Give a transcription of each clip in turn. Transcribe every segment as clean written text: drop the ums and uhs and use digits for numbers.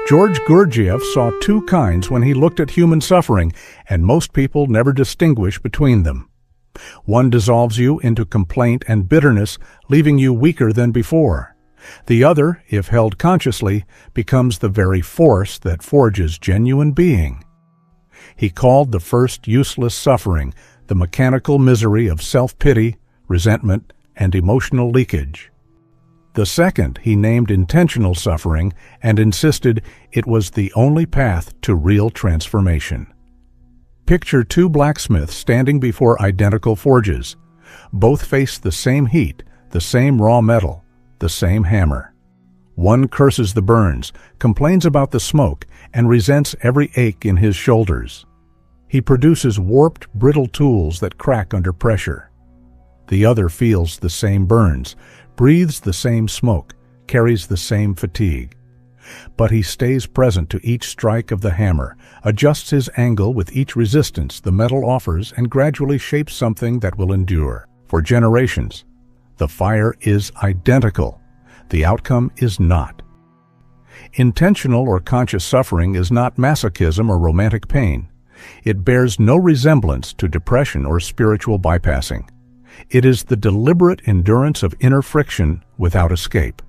George Gurdjieff saw two kinds when he looked at human suffering, and most people never distinguish between them. One dissolves you into complaint and bitterness, leaving you weaker than before. The other, if held consciously, becomes the very force that forges genuine being. He called the first useless suffering the mechanical misery of self-pity, resentment, and emotional leakage. The second he named intentional suffering and insisted it was the only path to real transformation. Picture two blacksmiths standing before identical forges. Both face the same heat, the same raw metal, the same hammer. One curses the burns, complains about the smoke, and resents every ache in his shoulders. He produces warped, brittle tools that crack under pressure. The other feels the same burns, breathes the same smoke, carries the same fatigue. But he stays present to each strike of the hammer, adjusts his angle with each resistance the metal offers, and gradually shapes something that will endure for generations. The fire is identical. The outcome is not. Intentional or conscious suffering is not masochism or romantic pain. It bears no resemblance to depression or spiritual bypassing. It is the deliberate endurance of inner friction without escape.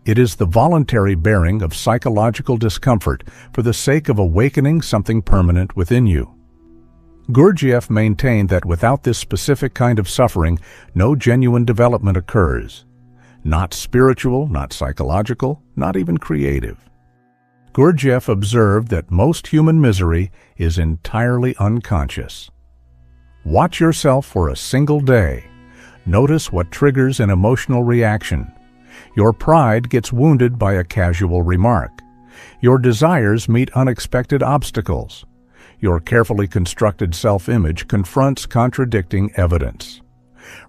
It is the voluntary bearing of psychological discomfort for the sake of awakening something permanent within you. Gurdjieff maintained that without this specific kind of suffering, no genuine development occurs. Not spiritual, not psychological, not even creative. Gurdjieff observed that most human misery is entirely unconscious. Watch yourself for a single day. Notice what triggers an emotional reaction. Your pride gets wounded by a casual remark. Your desires meet unexpected obstacles. Your carefully constructed self-image confronts contradicting evidence.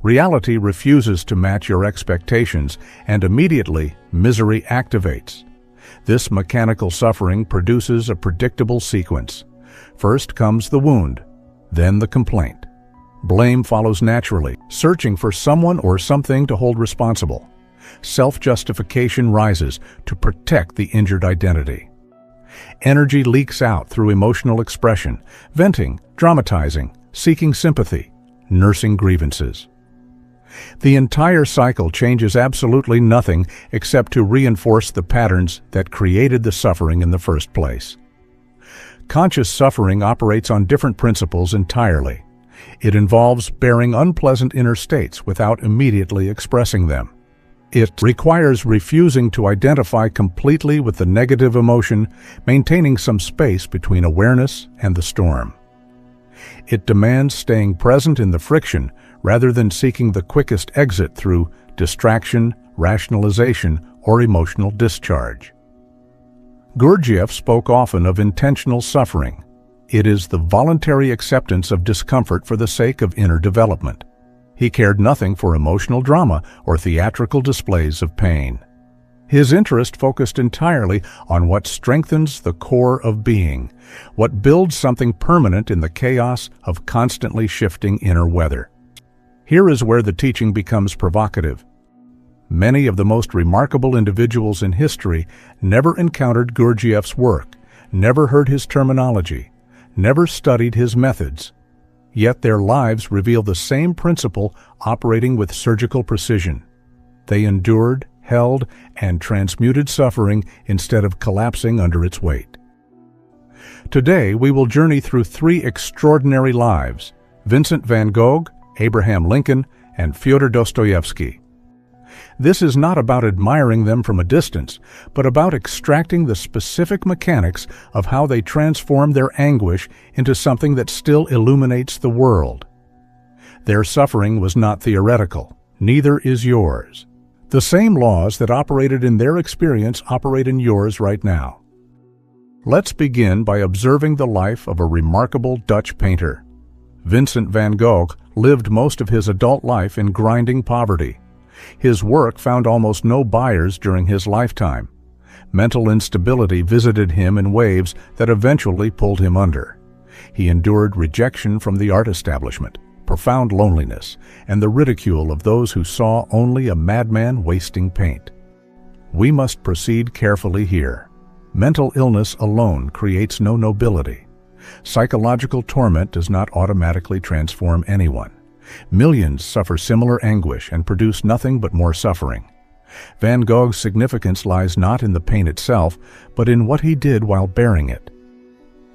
Reality refuses to match your expectations, and immediately misery activates. This mechanical suffering produces a predictable sequence. First comes the wound, then the complaint. Blame follows naturally, searching for someone or something to hold responsible. Self-justification rises to protect the injured identity. Energy leaks out through emotional expression, venting, dramatizing, seeking sympathy, nursing grievances. The entire cycle changes absolutely nothing except to reinforce the patterns that created the suffering in the first place. Conscious suffering operates on different principles entirely. It involves bearing unpleasant inner states without immediately expressing them. It requires refusing to identify completely with the negative emotion, maintaining some space between awareness and the storm. It demands staying present in the friction rather than seeking the quickest exit through distraction, rationalization, or emotional discharge. Gurdjieff spoke often of intentional suffering. It is the voluntary acceptance of discomfort for the sake of inner development. He cared nothing for emotional drama or theatrical displays of pain. His interest focused entirely on what strengthens the core of being, what builds something permanent in the chaos of constantly shifting inner weather. Here is where the teaching becomes provocative. Many of the most remarkable individuals in history never encountered Gurdjieff's work, never heard his terminology, never studied his methods. Yet their lives reveal the same principle operating with surgical precision. They endured, held, and transmuted suffering instead of collapsing under its weight. Today, we will journey through three extraordinary lives: Vincent van Gogh, Abraham Lincoln, and Fyodor Dostoevsky. This is not about admiring them from a distance, but about extracting the specific mechanics of how they transform their anguish into something that still illuminates the world. Their suffering was not theoretical, neither is yours. The same laws that operated in their experience operate in yours right now. Let's begin by observing the life of a remarkable Dutch painter. Vincent van Gogh lived most of his adult life in grinding poverty. His work found almost no buyers during his lifetime. Mental instability visited him in waves that eventually pulled him under. He endured rejection from the art establishment, profound loneliness, and the ridicule of those who saw only a madman wasting paint. We must proceed carefully here. Mental illness alone creates no nobility. Psychological torment does not automatically transform anyone. Millions suffer similar anguish and produce nothing but more suffering. Van Gogh's significance lies not in the pain itself, but in what he did while bearing it.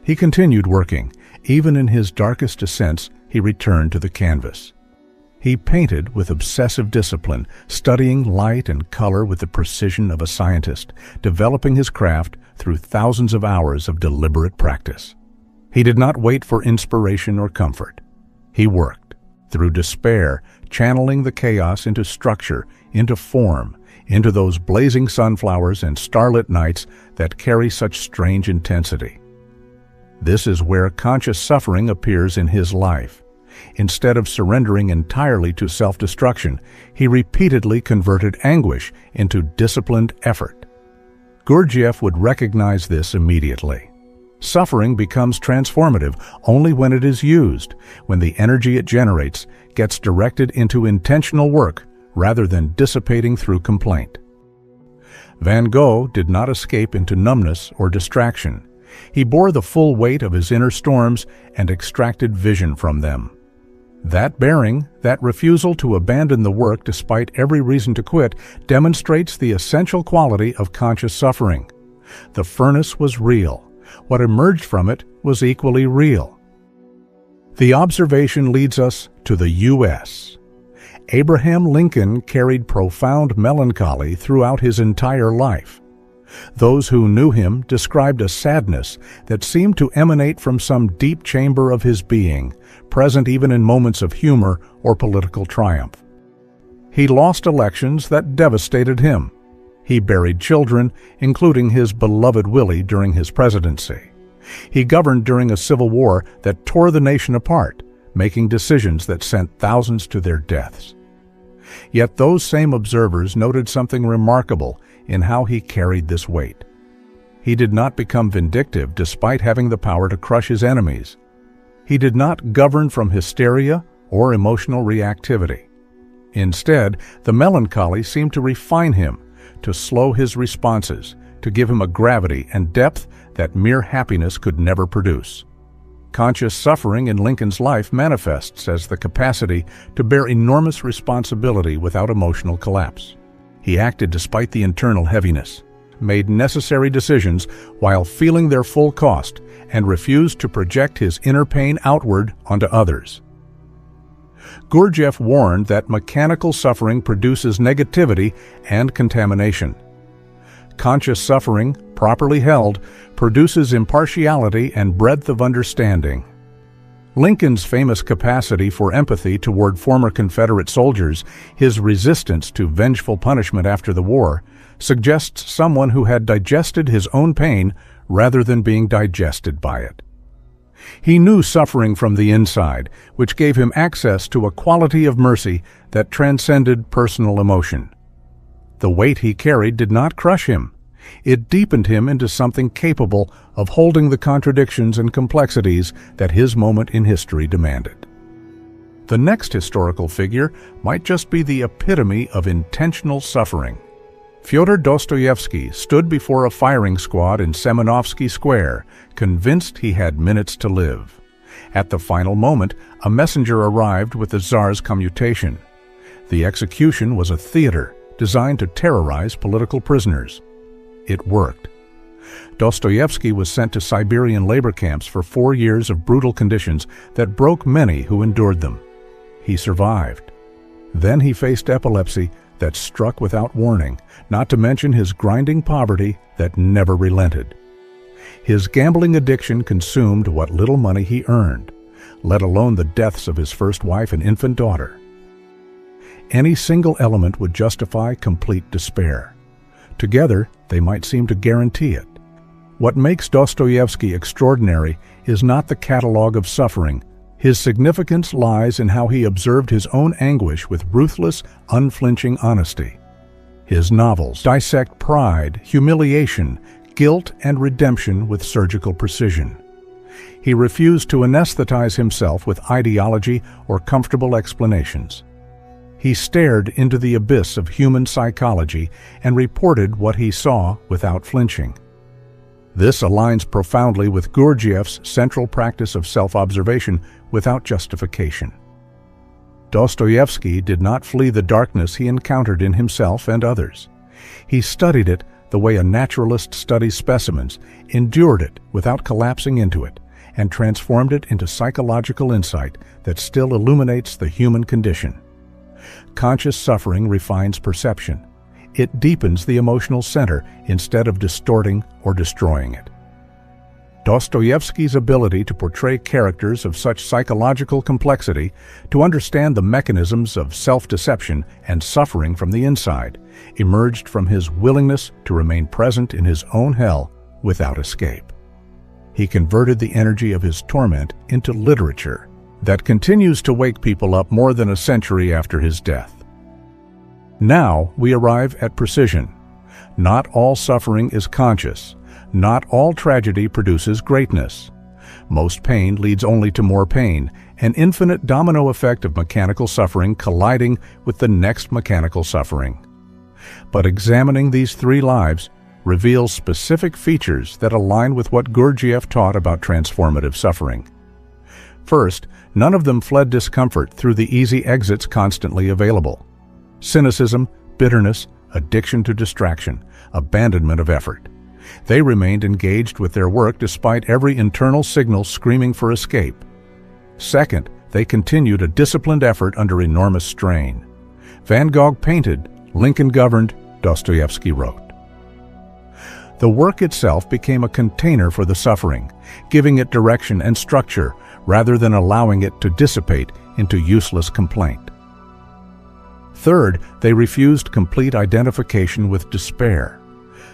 He continued working. Even in his darkest descents, he returned to the canvas. He painted with obsessive discipline, studying light and color with the precision of a scientist, developing his craft through thousands of hours of deliberate practice. He did not wait for inspiration or comfort. He worked, through despair, channeling the chaos into structure, into form, into those blazing sunflowers and starlit nights that carry such strange intensity. This is where conscious suffering appears in his life. Instead of surrendering entirely to self-destruction, he repeatedly converted anguish into disciplined effort. Gurdjieff would recognize this immediately. Suffering becomes transformative only when it is used, when the energy it generates gets directed into intentional work rather than dissipating through complaint. Van Gogh did not escape into numbness or distraction. He bore the full weight of his inner storms and extracted vision from them. That bearing, that refusal to abandon the work despite every reason to quit, demonstrates the essential quality of conscious suffering. The furnace was real. What emerged from it was equally real. The observation leads us to the U.S. Abraham Lincoln carried profound melancholy throughout his entire life. Those who knew him described a sadness that seemed to emanate from some deep chamber of his being, present even in moments of humor or political triumph. He lost elections that devastated him. He buried children, including his beloved Willie, during his presidency. He governed during a civil war that tore the nation apart, making decisions that sent thousands to their deaths. Yet those same observers noted something remarkable in how he carried this weight. He did not become vindictive despite having the power to crush his enemies. He did not govern from hysteria or emotional reactivity. Instead, the melancholy seemed to refine him, to slow his responses, to give him a gravity and depth that mere happiness could never produce. Conscious suffering in Lincoln's life manifests as the capacity to bear enormous responsibility without emotional collapse. He acted despite the internal heaviness, made necessary decisions while feeling their full cost, and refused to project his inner pain outward onto others. Gurdjieff warned that mechanical suffering produces negativity and contamination. Conscious suffering, properly held, produces impartiality and breadth of understanding. Lincoln's famous capacity for empathy toward former Confederate soldiers, his resistance to vengeful punishment after the war, suggests someone who had digested his own pain rather than being digested by it. He knew suffering from the inside, which gave him access to a quality of mercy that transcended personal emotion. The weight he carried did not crush him. It deepened him into something capable of holding the contradictions and complexities that his moment in history demanded. The next historical figure might just be the epitome of intentional suffering. Fyodor Dostoevsky stood before a firing squad in Semenovsky Square, convinced he had minutes to live. At the final moment, a messenger arrived with the Tsar's commutation. The execution was a theater designed to terrorize political prisoners. It worked. Dostoevsky was sent to Siberian labor camps for 4 years of brutal conditions that broke many who endured them. He survived. Then he faced epilepsy that struck without warning, not to mention his grinding poverty that never relented. His gambling addiction consumed what little money he earned, let alone the deaths of his first wife and infant daughter. Any single element would justify complete despair. Together, they might seem to guarantee it. What makes Dostoevsky extraordinary is not the catalog of suffering. His significance lies in how he observed his own anguish with ruthless, unflinching honesty. His novels dissect pride, humiliation, guilt, and redemption with surgical precision. He refused to anesthetize himself with ideology or comfortable explanations. He stared into the abyss of human psychology and reported what he saw without flinching. This aligns profoundly with Gurdjieff's central practice of self-observation without justification. Dostoevsky did not flee the darkness he encountered in himself and others. He studied it the way a naturalist studies specimens, endured it without collapsing into it, and transformed it into psychological insight that still illuminates the human condition. Conscious suffering refines perception. It deepens the emotional center instead of distorting or destroying it. Dostoevsky's ability to portray characters of such psychological complexity, to understand the mechanisms of self-deception and suffering from the inside, emerged from his willingness to remain present in his own hell without escape. He converted the energy of his torment into literature that continues to wake people up more than a century after his death. Now we arrive at precision. Not all suffering is conscious. Not all tragedy produces greatness. Most pain leads only to more pain, an infinite domino effect of mechanical suffering colliding with the next mechanical suffering. But examining these three lives reveals specific features that align with what Gurdjieff taught about transformative suffering. First, none of them fled discomfort through the easy exits constantly available. Cynicism, bitterness, addiction to distraction, abandonment of effort. They remained engaged with their work despite every internal signal screaming for escape. Second, they continued a disciplined effort under enormous strain. Van Gogh painted, Lincoln governed, Dostoevsky wrote. The work itself became a container for the suffering, giving it direction and structure rather than allowing it to dissipate into useless complaint. Third, they refused complete identification with despair.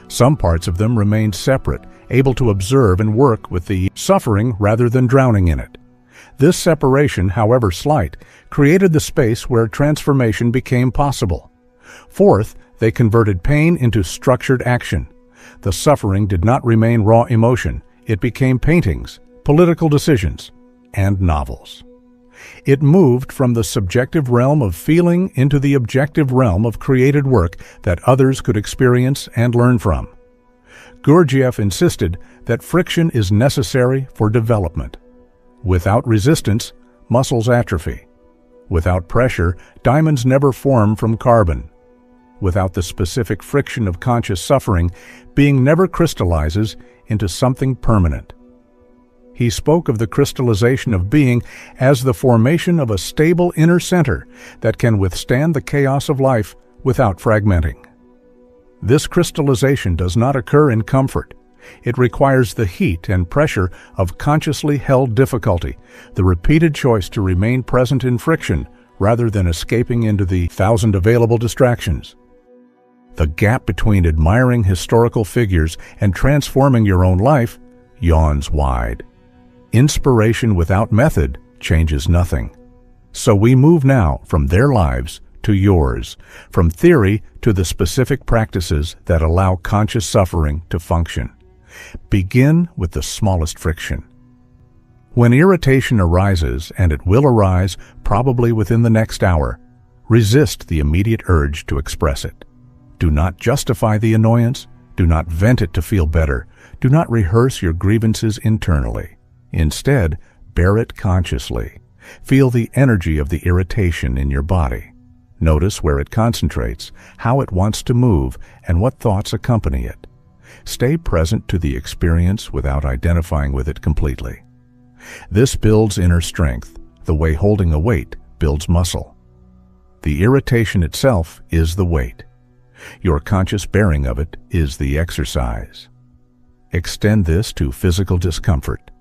Some parts of them remained separate, able to observe and work with the suffering rather than drowning in it. This separation, however slight, created the space where transformation became possible. Fourth, they converted pain into structured action. The suffering did not remain raw emotion. It became paintings, political decisions, and novels. It moved from the subjective realm of feeling into the objective realm of created work that others could experience and learn from. Gurdjieff insisted that friction is necessary for development. Without resistance, muscles atrophy. Without pressure, diamonds never form from carbon. Without the specific friction of conscious suffering, being never crystallizes into something permanent. He spoke of the crystallization of being as the formation of a stable inner center that can withstand the chaos of life without fragmenting. This crystallization does not occur in comfort. It requires the heat and pressure of consciously held difficulty, the repeated choice to remain present in friction rather than escaping into the thousand available distractions. The gap between admiring historical figures and transforming your own life yawns wide. Inspiration without method changes nothing. So we move now from their lives to yours, from theory to the specific practices that allow conscious suffering to function. Begin with the smallest friction. When irritation arises, and it will arise probably within the next hour, resist the immediate urge to express it. Do not justify the annoyance. Do not vent it to feel better. Do not rehearse your grievances internally. Instead, bear it consciously. Feel the energy of the irritation in your body. Notice where it concentrates, how it wants to move, and what thoughts accompany it. Stay present to the experience without identifying with it completely. This builds inner strength, the way holding a weight builds muscle. The irritation itself is the weight. Your conscious bearing of it is the exercise. Extend this to physical discomfort.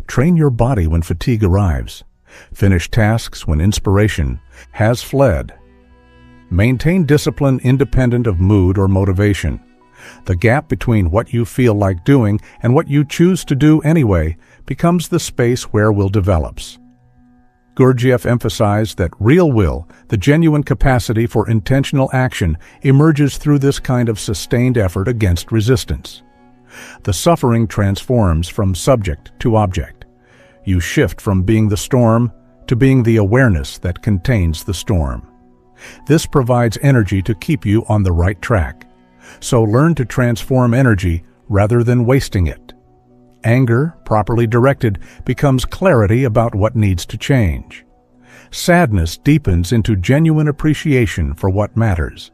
Train your body when fatigue arrives. Finish tasks when inspiration has fled. Maintain discipline independent of mood or motivation. The gap between what you feel like doing and what you choose to do anyway becomes the space where will develops. Gurdjieff emphasized that real will, the genuine capacity for intentional action, emerges through this kind of sustained effort against resistance. The suffering transforms from subject to object. You shift from being the storm to being the awareness that contains the storm. This provides energy to keep you on the right track. So learn to transform energy rather than wasting it. Anger, properly directed, becomes clarity about what needs to change. Sadness deepens into genuine appreciation for what matters.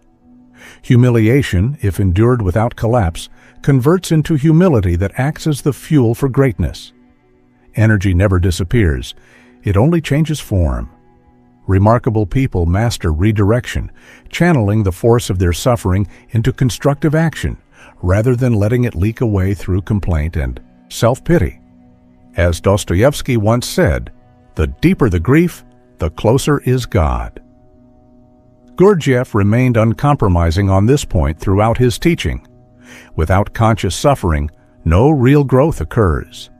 Humiliation, if endured without collapse, converts into humility that acts as the fuel for greatness. Energy never disappears. It only changes form. Remarkable people master redirection, channeling the force of their suffering into constructive action, rather than letting it leak away through complaint and self-pity. As Dostoevsky once said, "The deeper the grief, the closer is God." Gurdjieff remained uncompromising on this point throughout his teaching. Without conscious suffering, no real growth occurs.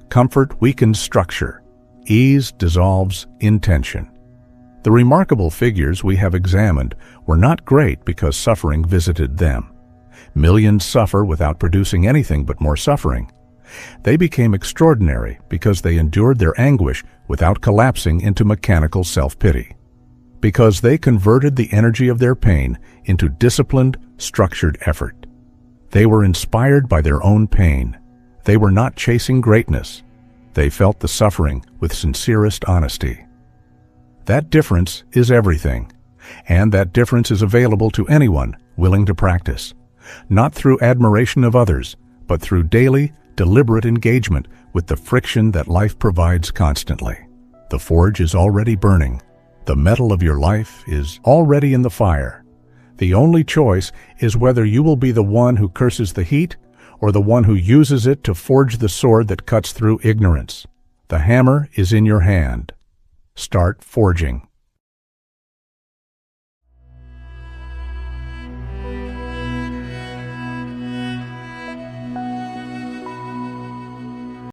Comfort weakens structure. Ease dissolves intention. The remarkable figures we have examined were not great because suffering visited them. Millions suffer without producing anything but more suffering. They became extraordinary because they endured their anguish without collapsing into mechanical self-pity. Because they converted the energy of their pain into disciplined, structured effort. They were inspired by their own pain. They were not chasing greatness. They felt the suffering with sincerest honesty. That difference is everything, and that difference is available to anyone willing to practice, not through admiration of others, but through daily, deliberate engagement with the friction that life provides constantly. The forge is already burning. The metal of your life is already in the fire. The only choice is whether you will be the one who curses the heat or the one who uses it to forge the sword that cuts through ignorance. The hammer is in your hand. Start forging.